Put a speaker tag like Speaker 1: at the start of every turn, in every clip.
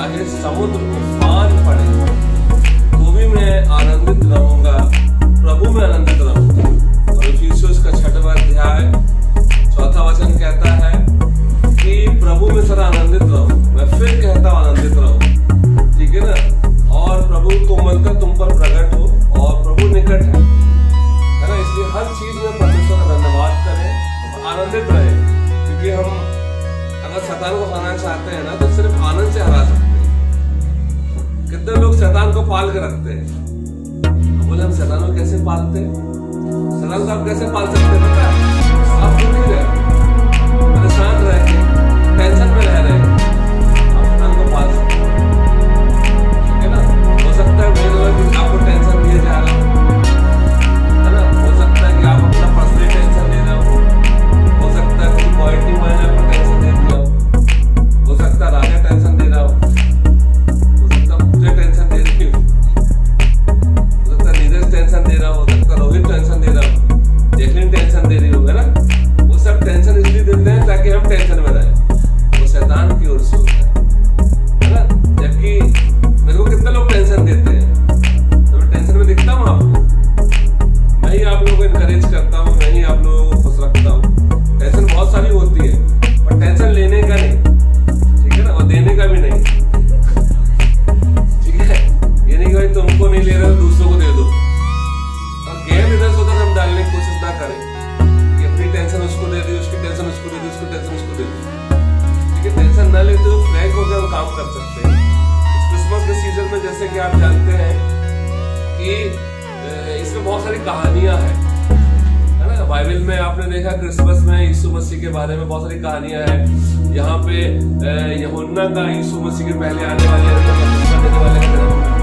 Speaker 1: चाहे समुद्र उफान पड़े तो भी मैं आनंदित रहूंगा, प्रभु में आनंदित रहूंगा। और इफिसियों का 6वां अध्याय 4वां वचन कहता है कि प्रभु में सदा आनंदित रहो। मैं फिर कहता हूँ आनंदित रहो, ठीक है ना। और प्रभु कोमलता तुम पर प्रकट हो और प्रभु निकट है ना। इसलिए हर चीज में परमेश्वर का धन्यवाद करें और आनंदित रहे, क्योंकि हम अगर शैतान को हराना चाहते हैं ना तो सिर्फ आनंद से हरा सकते हैं। कितने लोग शैतान को पाल के रखते हैं। बोले हम शैतान को कैसे पालते हैं? शैतान को आप कैसे पाल सकते हैं पता है? आप दुखी रहे, परेशान रह के, टेंशन में रह रहे, आप शैतान को पाल सकते हैं, ठीक है ना। हो सकता है कि आपको टेंशन दिया जा रहा है ना। हो सकता है कि आप अपना पर्सनल टेंशन ले रहे हो सकता है कोई पॉजिटिव मैंने आपको टेंशन दे दिया हो सकता है राजा टेंशन दे रहा हो सकता है मुझे टेंशन दे रही हो सकता है नीरज टेंशन दे रहा हो सकता है रोहित टेंशन दे रहा हो, जैकलिन टेंशन दे रही हो, है ना। वो सब टेंशन इसलिए देते हैं ताकि हम टेंशन में रहें। वो शैतान की ओर से होता है ना। जबकि मेरे को कितने लोग टेंशन देते हैं तो मैं टेंशन में दिखता हूँ आपको? मैं ही आप लोगों को इनकरेज करता हूँ, मैं ही आप लोगों को खुश रखता हूँ। टेंशन बहुत सारी होती है पर टेंशन लेने का नहीं, ठीक है ना, और देने का भी नहीं, ठीक है। ये नहीं कि भाई तुमको नहीं ले रहे हो दूसरों को दे दो, और गैर इधर से उधर हम डालने की कोशिश ना करें कि अपनी टेंशन उसको दे दी, उसकी टेंशन उसको दे दी, उसकी टेंशन उसको दे दी, ठीक है। टेंशन ना लेते हुए फ्रैंक होकर हम काम कर सकते हैं। इस क्रिसमस के सीजन में जैसे कि आप जानते हैं कि इसमें बहुत सारी कहानियां हैं, बाइबल में आपने देखा क्रिसमस में यीशु मसीह के बारे में बहुत सारी कहानियां हैं। यहाँ पे यूहन्ना का यीशु मसीह के पहले आने वाले देने वाले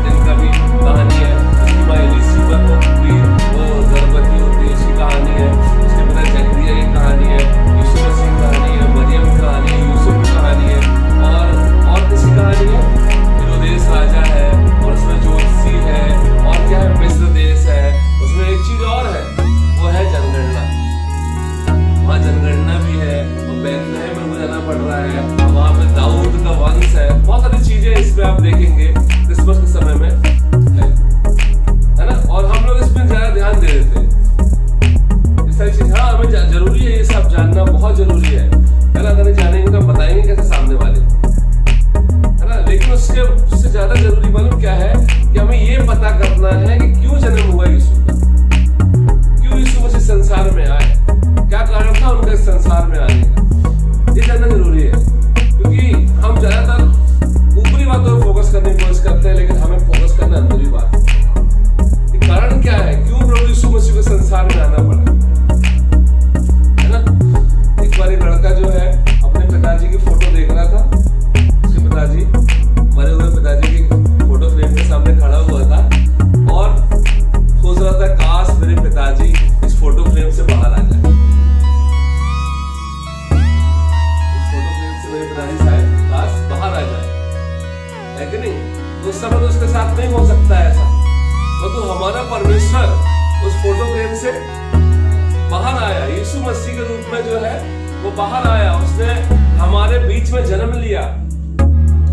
Speaker 1: दिन का भी कहानी है। उसकी माँ एलिसबेथ भी वो गर्भवती होती है, उसकी कहानी है। उसके पिता जकरिया की कहानी है, यीशु मसीह की कहानी है, मरियम की कहानी है, यूसुफ की कहानी है, और किसकी कहानी है? हेरोदेस राजा है, और उसमें ज्योतिषी है, और क्या है, मिस्र देश है। उसमें एक चीज और है, वो है जनगणना। वहाँ जनगणना भी है, और बैतलहम में जाना पड़ रहा है, वहाँ पे दाऊद का वंश है। बहुत सारी चीजें इसमें आप देखेंगे क्रिसमस के समय में है ना। और हम लोग इसमें ज्यादा ध्यान दे देते हैं इस सारी चीज। हाँ, हमें जरूरी है, ये सब जानना बहुत जरूरी है ना। अगर जानेंगे तो बताएंगे कैसे सामने वाले, है ना। लेकिन उससे ज्यादा जरूरी मालूम क्या है कि हमें ये पता करना है कि क्यों जन्म हुआ यीशु का, क्यों यीशु मसीह संसार में आए, क्या कारण था उनके संसार में आने का। ये जानना जरूरी है, क्योंकि हम ज्यादातर ऊपरी बातों पर फोकस करने की कोशिश करते हैं, लेकिन हमें फोकस करना अंदरूनी बात है। कारण क्या है, क्यों प्रभु यीशु मसीह को संसार में आना पड़ा, है ना। एक बार एक लड़का जो है अपने पिताजी की फोटो देख रहा था। उसके पिताजी, मरे हुए पिताजी की फोटो फ्रेम के सामने खड़ा हुआ था और सोच रहा था काश मेरे पिताजी इस फोटो फ्रेम से बाहर आ जाए। इस फोटो फ्रेम से मेरे पिताजी शायद काश बाहर आ जाए, है कि नहीं। तो उस समय तो उसके साथ नहीं हो सकता ऐसा, तो हमारा परमेश्वर उस फोटो फ्रेम से बाहर आया, यीशु मसीह के रूप में जो है वो बाहर आया। उसने हमारे बीच में जन्म लिया,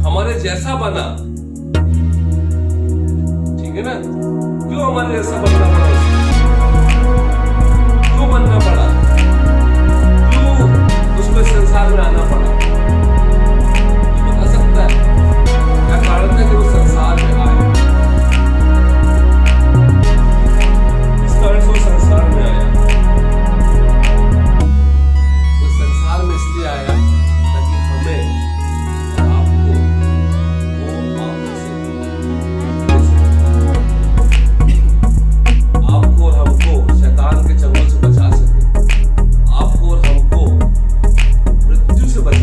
Speaker 1: हमारे जैसा बना, ठीक है ना। क्यों हमारे जैसा बनना पड़ा उसको? क्यों बनना पड़ा? क्यों उसको संसार में आना पड़ा? बता सकता है क्या कारण था कि वो संसार में आए? इस कारण से वो संसार में आया। वो संसार में इसलिए आया ताकि हमें और आपको वो पापों से, आपको और हमको शैतान के चंगुल से बचा सके, आपको और हमको मृत्यु से बचा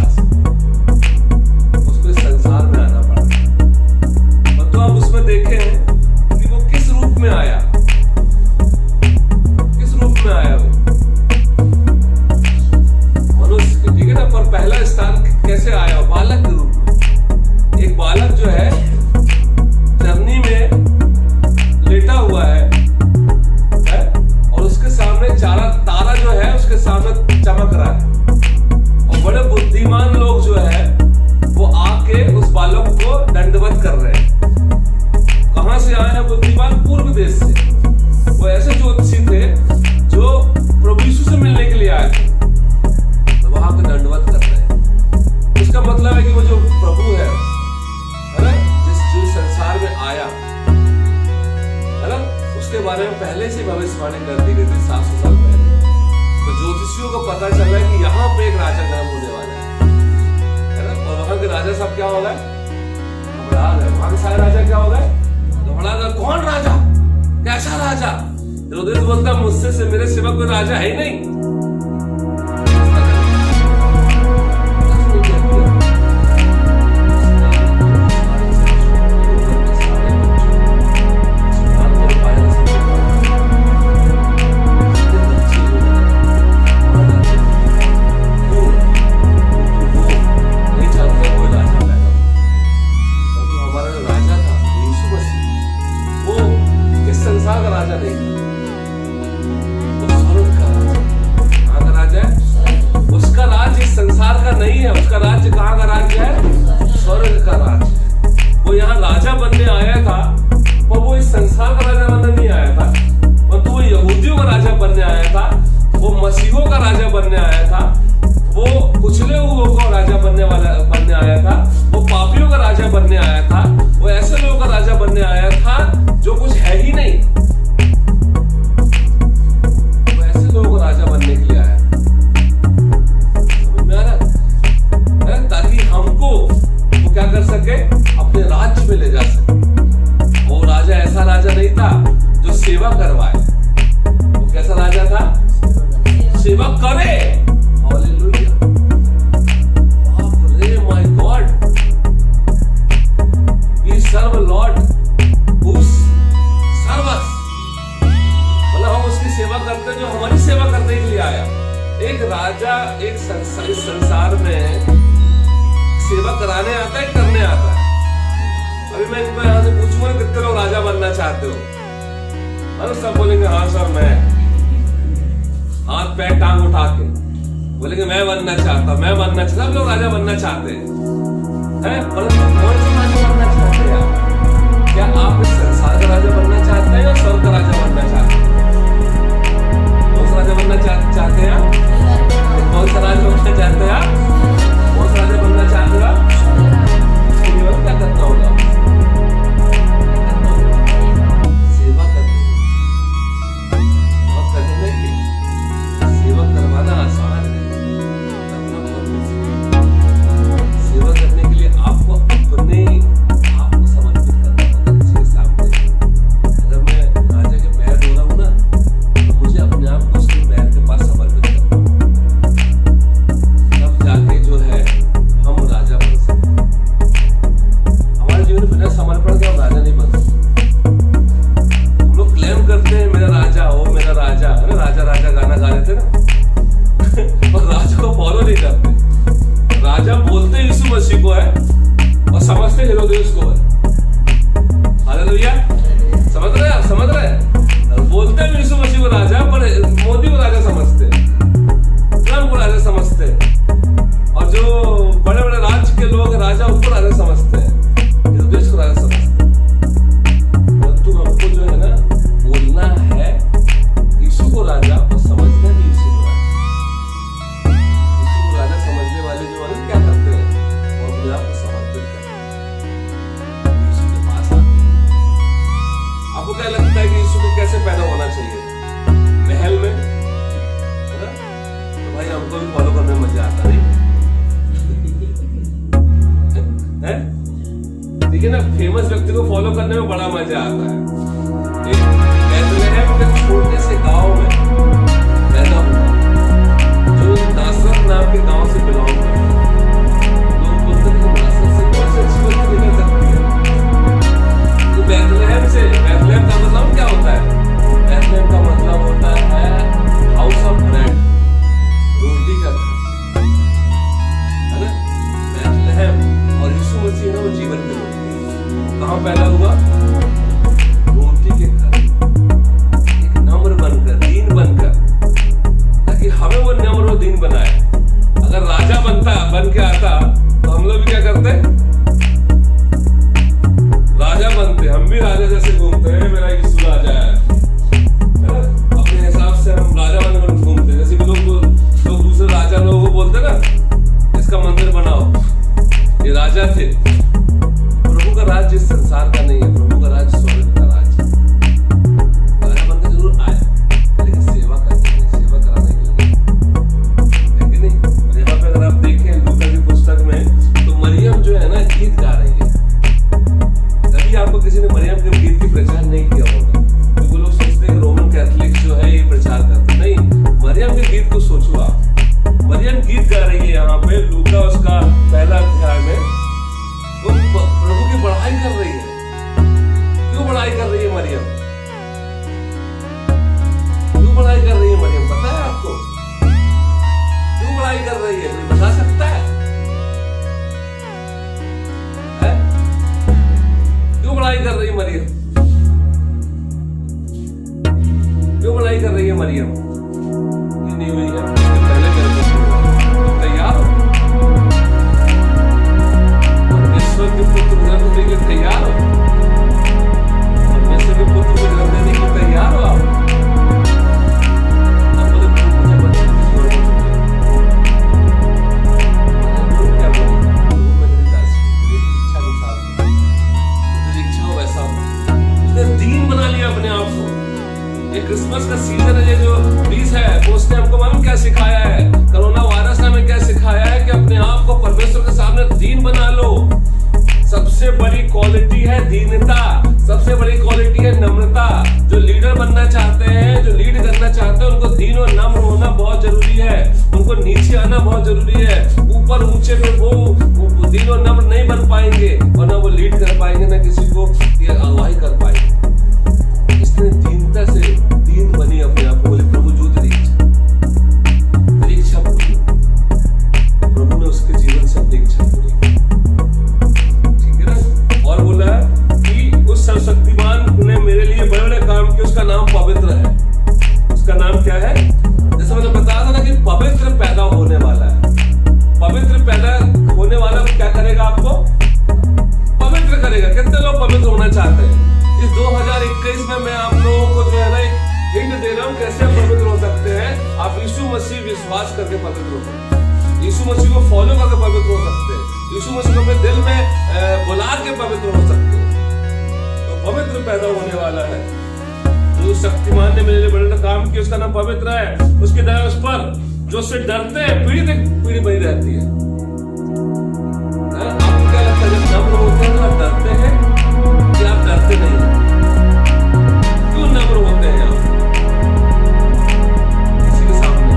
Speaker 1: उनको दंडवत कर रहे हैं। कहां से आए हैं बुद्धिमान? पूर्व देश से। वो ऐसे ज्योतिषी थे जो प्रभु यीशु से मिलने के लिए आए थे, तो वहां पे दंडवत कर रहे हैं। इसका मतलब है कि वो जो प्रभु है ना, जो संसार में आया है ना, उसके बारे में पहले से भविष्यवाणी कर दी गई थी 700 साल पहले। तो ज्योतिषियों को पता चल रहा है कि यहाँ पे एक राजा जन्म होने वाला है ना। और वहां के राजा सब क्या हो गए? घबरा गए। वहां के सारे राजा क्या हो गए? घबरा गए। कौन राजा? कैसा राजा? हेरोदेस बोलता मुझसे से मेरे सिवा कोई राजा है ही नहीं। नहीं है, उसका राज्य कहाँ का राज्य है? स्वर्ग का राज्य। वो यहाँ राजा बनने आया था, पर वो इस संसार का राजा बनने नहीं आया था, परंतु वो यहूदियों का राजा बनने आया था, वो मसीहों का राजा बनने आया था, वो कुचले हुओं का राजा बनने आया था, वो पापियों का राजा बनने आया था, वो ऐसे लोगों का राजा बनने आया था जो कुछ है ही नहीं। वो ऐसे लोगों का राजा बनने के लिए आया। ताकि हमको वो क्या कर सके? अपने राज्य में ले जा सके। वो राजा ऐसा राजा नहीं था जो सेवा करवाए। वो कैसा राजा था? सेवा करे। हालेलुया। बाप रे, my God. We serve Lord who serve us. मतलब हम उसकी सेवा करते, जो हमारी सेवा करने के लिए आया। एक राजा एक संसार में सेवा कराने आता है, करने आता है। अभी मैं इनको यहाँ से पूछूंगा कितने लोग राजा बनना चाहते हो? अरे सब बोलेंगे हाँ सर मैं। हाथ पैर टांग उठा के बोलेंगे मैं बनना चाहता, मैं बनना चाहता। सब लोग राजा बनना चाहते हैं, परंतु कौन सा राजा बनना चाहते हैं आप? क्या आप इस संसार का राजा बनना चाहते हैं या स्वर्ग का राजा बनना चाहते हैं? कौन सा राजा बनना चाहते हैं आप? कौन सा राजा बनना चाहते हैं आप? कौन सा राजा बनना चाहते हो आप? उसके लिए क्या करना होगा? सेवा करनी। बहुत कठिन है कि सेवा करवाना आसान है, करना बहुत मुश्किल। सेवा करने के लिए आपको अपने आप को समर्पित करना होगा किसी के सामने। अगर मैं राजा के पैर धो रहा हूँ ना, तो मुझे अपने आप को उसके पैर के पास समर्पित करना होगा। तब जाके जो है हम राजा बन सकते। हमारे जीवन में बिना समर्पण के हम राजा नहीं बन सकते। हम लोग क्लेम करते हैं मेरा राजा हो, मेरा राजा। अरे राजा राजा गाना गा रहे थे ना और राजा को फॉलो नहीं करते। राजा बोलते यीशु मसीह को है और समझते हेरोदेस को है। हालेलुया। समझ रहे हैं आप? समझ रहे हैं? बोलते हैं यीशु मसीह को राजा, पर मोदी को राजा समझते हैं, ट्रम्प को राजा समझते हैं, और जो बड़े बड़े राज्य के लोग राजा उनको राजा समझते हैं, हेरोदेस को राजा समझते हैं। परंतु हमको जो है ना बोलना है यीशु को राजा और समझना भी यीशु को राजा। यीशु को राजा समझने वाले जो है क्या करते हैं? वो अपने आप को समर्पित करते हैं, यीशु के पास आते हैं। आपको क्या लगता है कि यीशु को कैसे पैदा होना चाहिए? महल में, है ना? तो भाई हमको भी फॉलो करने में मजा आता नहीं है? ठीक है ना? फेमस व्यक्ति को फॉलो करने में बड़ा मजा आता है। एक बैतलहम के छोटे से गांव में पैदा हुआ, जो नासरत नाम के गांव से बिलोंग करता है। लोग बोलते हैं कि नासरत से कौन सी अच्छी बात निकल सकती है? तो बैतलहम से, बैतलहम का मतलब क्या होता है? बैतलहम का मतलब होता है हाउस ऑफ ब्रेड, रोटी का घर, है ना? बैतलहम और यीशु मसीह ना वो जीवन के रोटी। कहाँ पैदा हुआ? रोटी के घर। एक नम्र बनकर, दीन बनकर, ताकि हमें वो नम्र और दीन बनाए। अगर राजा बन के आता तो हम लोग भी क्या करते? बड़ाई कर रही है। क्यों बड़ाई कर रही है मरियम? क्यों बड़ाई कर रही है मरियम? पता है आपको क्यों बड़ाई कर रही है? कोई बता सकता है? क्यों बड़ाई कर रही है मरियम? क्यों बड़ाई कर रही है मरियम? ये नहीं हुई है पहले मेरे को तैयार हो? परमेश्वर के पुत्र को जन्म देने के लिए तैयार हो? परमेश्वर के पुत्र को जन्म देने के लिए तैयार हो आप? क्रिसमस का सीजन है, ये जो 20 है वो उसने हमको मालूम क्या सिखाया है? कोरोना वायरस ने हमें क्या सिखाया है कि अपने आप को परमेश्वर के सामने दीन बना लो। सबसे बड़ी क्वालिटी है दीनता, सबसे बड़ी क्वालिटी है नम्रता। जो लीडर बनना चाहते हैं, जो लीड करना चाहते हैं, उनको दीन और नम्र होना बहुत जरूरी है। उनको नीचे आना बहुत जरूरी है। ऊपर ऊंचे पे वो दीन और नम्र नहीं बन पाएंगे और ना वो लीड कर पाएंगे, ना किसी को अगुवाई कर पाएंगे। इसने दीनता से दीन बनी अपने आप को। बोले प्रभु जो तेरी इच्छा पूरी। प्रभु ने उसके जीवन से अपनी इच्छा पूरी, ठीक है ना? और बोला कि उस सर्वशक्तिमान ने मेरे लिए बड़े बड़े काम किए, उसका नाम पवित्र है। उसका नाम क्या है? जैसे मैंने बताया था ना कि पवित्र पैदा होने वाला है। पवित्र पैदा होने वाला क्या करेगा? आपको पवित्र करेगा। कितने लोग पवित्र होना चाहते हैं? इस 2021 में मैं आप लोगों को जो है ना एक हिंट दे रहा हूँ कैसे आप पवित्र हो सकते हैं। आप यीशु मसीह विश्वास करके पवित्र हो सकते हैं, यीशु मसीह को फॉलो करके पवित्र हो सकते हैं, यीशु मसीह को अपने दिल में बुला के पवित्र हो सकते हैं। तो पवित्र पैदा होने वाला है। जो शक्तिमान ने मेरे लिए बड़े काम किया, उसका नाम पवित्र है। उसके दया उस पर जो उससे डरते हैं पीढ़ी बनी रहती है। आपको क्या लगता है जब नम्र होते हैं तो आप डरते हैं कि आप डरते नहीं? क्यों नम्र होते हैं आप किसी के सामने?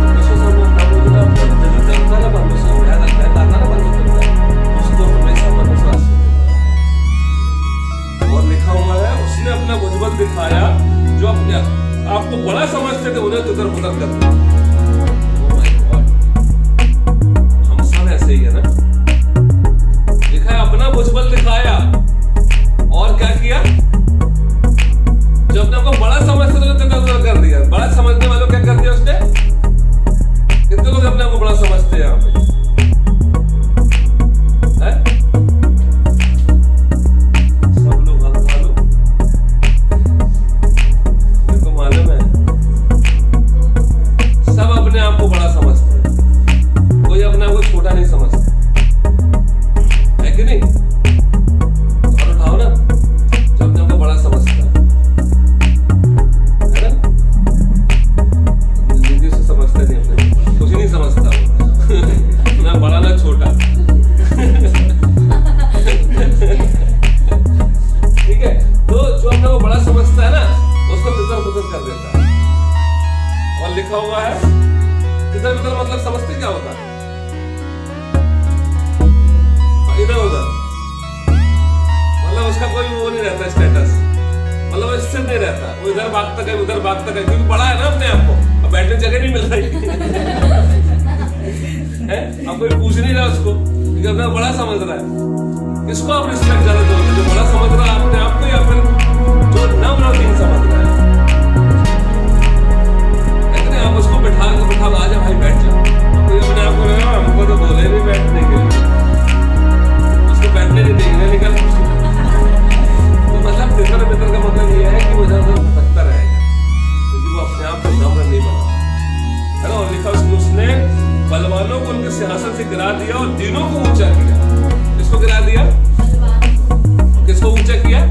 Speaker 1: परमेश्वर सामने नम्र होना डरता ना, परमेश्वर भय लगता है, डरता ना परमेश्वर का, उसको हमेशा परमेश्वर आशीष देता है। और लिखा हुआ है उसने अपना भुजबल दिखाया, जो अपने आपको बड़ा समझते थे उन्हें उधर उधर करते। हम सब ऐसे ही है ना। अपना भुजबल दिखाया और क्या किया? जब अपने आपको बड़ा समझते तो कर दिया। बड़ा समझने वालों क्या कर दिया उसने? कितने लोग अपने आपको बड़ा समझते हैं यहाँ पे? सब लोग हल्का लो, मेरे को मालूम है सब अपने आप को बड़ा समझते हैं। कोई अपने आप को छोटा नहीं समझता कि नहीं? और उठाओ ना जो अपने आपको बड़ा समझता है ना? जिंदगी से समझते नहीं, अपने कुछ नहीं समझता वो ना बड़ा ना छोटा। ठीक है, तो जो अपने को बड़ा समझता है ना उसको तितर बितर कर देता है। और लिखा हुआ है तितर बितर मतलब समझते क्या होता है? इधर उधर, मतलब उसका कोई वो नहीं रहता स्टेटस, मतलब स्थिर नहीं रहता। वो इधर भागता है उधर भागता है, क्योंकि बड़ा है ना अपने आप को, अब बैठने जगह नहीं मिल रही है। अब कोई पूछ नहीं रहा उसको, क्योंकि अपना बड़ा समझ रहा है। इसको आप रिस्पेक्ट ज्यादा दोगे, जो बड़ा समझ रहा है अपने आप को, या फिर जो नम्र और दीन समझ रहा है। इतने आप उसको बिठा आजा भाई बैठ जा। कोई अपने आप को हमको तो बोले नहीं बैठने के लिए, बैठने नहीं देंगे निकल। तो मतलब तितर बितर का मतलब ये है कि वो इधर उधर भटकता रहेगा, क्योंकि वो अपने आप को नम्र नहीं बना है ना। और लिखा उसने बलवानों को उनके सिंहासन से गिरा दिया और दीनों को ऊंचा किया। किसको गिरा दिया? किसको ऊंचा किया?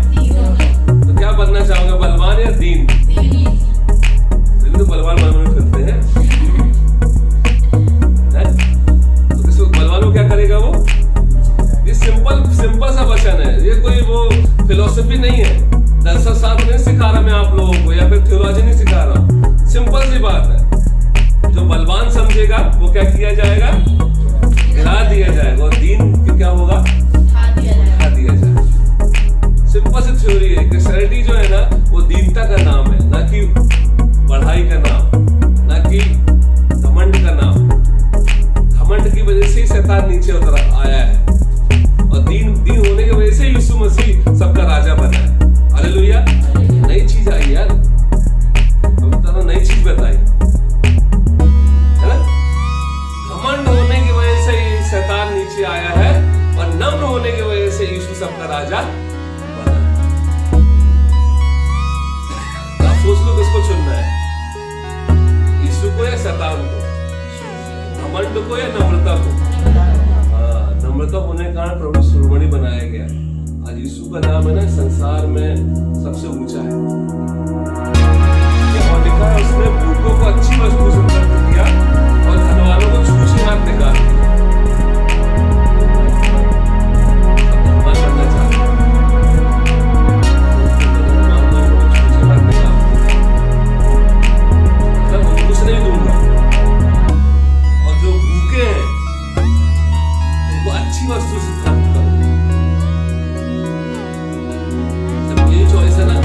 Speaker 1: तो क्या बनना चाहोगे, बलवान या दीन? तो बलवान बनने फिरते हैं। तो किसको बलवानों क्या करेगा वो? सिंपल सा वचन है ये, कोई वो फिलोसफी नहीं है, दरअसल साथ नहीं सिखा रहा मैं आप लोगों को, या फिर थियोलॉजी नहीं सिखा रहा। सिंपल सी बात है, जो बलवान समझेगा वो क्या किया जाएगा? गिरा दिया जाएगा, और दीन तरह आया है और दीन होने की वजह से यीशु मसीह सबका राजा बना है। हालेलुया। नई चीज आई यार, नई चीज बताई है ना। घमंड होने की वजह से शैतान नीचे आया है और नम्र होने की वजह से यीशु सबका राजा बना है। आप सोच लो किसको चुनना है, यीशु को या शैतान को, घमंड को या नम्रता को। हाँ, नम्रता होने के कारण प्रभु शिरोमणि बनाया गया। आज यीशु का नाम है ना संसार में सबसे ऊंचा है। और लिखा है उसने भूखों को अच्छी वस्तु से प्राप्त किया और धनवानों को छूछे हाथ निकाल दिया। वस्तु से प्राप्त करो। जब ये चॉइस है ना,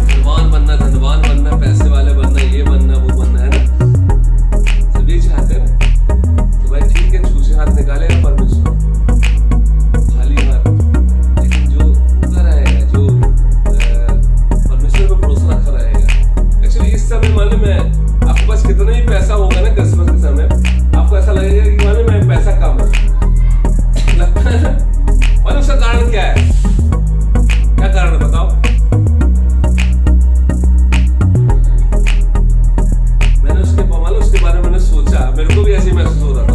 Speaker 1: धनवान बनना, पैसे वाले बनना, ये बनना, वो बनना, है ना, सब ये चाहते हैं ना, तो भाई ठीक है, छूछे हाथ निकालेगा परमेश्वर, खाली हाथ। लेकिन जो उतर रहेगा, जो परमेश्वर पर भरोसा रखा रहेगा। एक्चुअली इस समय मालूम है आपके पास कितना ही पैसा होगा ना, क्रिसमस के समय आपको ऐसा लगेगा कि मालूम है पैसा कम है। और उसका कारण क्या है? क्या कारण है बताओ? मैंने उसके बारे में मैंने सोचा, मेरे को भी ऐसे महसूस हो रहा था।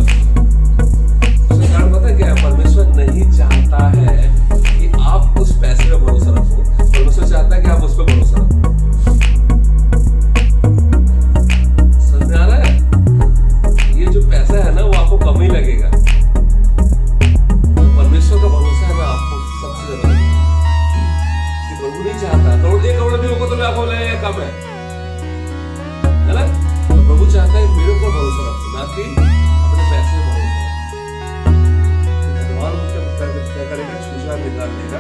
Speaker 1: उसका कारण पता है क्या है? परमेश्वर नहीं चाहता है कि आप उस पैसे पे भरोसा रखो, परमेश्वर चाहता है कि आप उस पर भरोसा रखो। समझ में आ रहा है? ये जो पैसा है ना वो आपको कम ही लगेगा, परमेश्वर का भरोसा है ना आपको सबसे ज्यादा। प्रभु नहीं चाहता करोड़ 1 करोड़ भी होगा तो आपको लगेगा कम है ना। तो प्रभु चाहता है मेरे ऊपर भरोसा रखो, ना कि अपने पैसे में भरोसा रखो। धनवान क्या करेगा? छूछा निकाल देगा।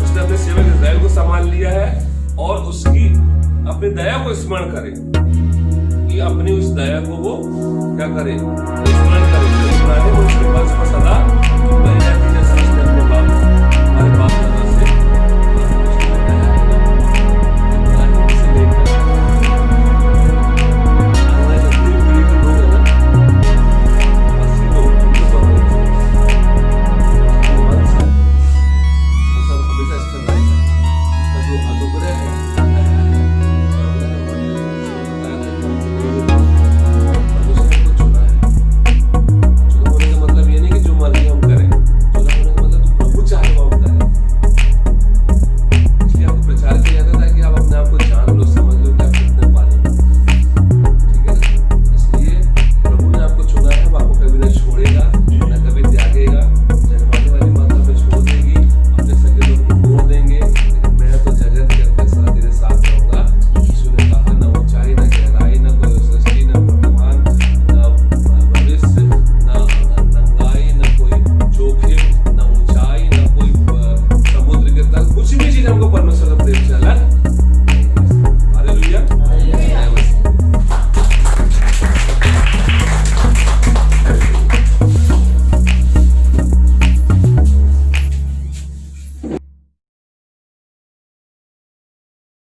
Speaker 1: उसने अपने सेवक इस्राएल को संभाल लिया है और उसकी अपनी दया को स्मरण करे कि अपनी उस दया को वो क्या करे, स्मरण करे। उसके वंश पर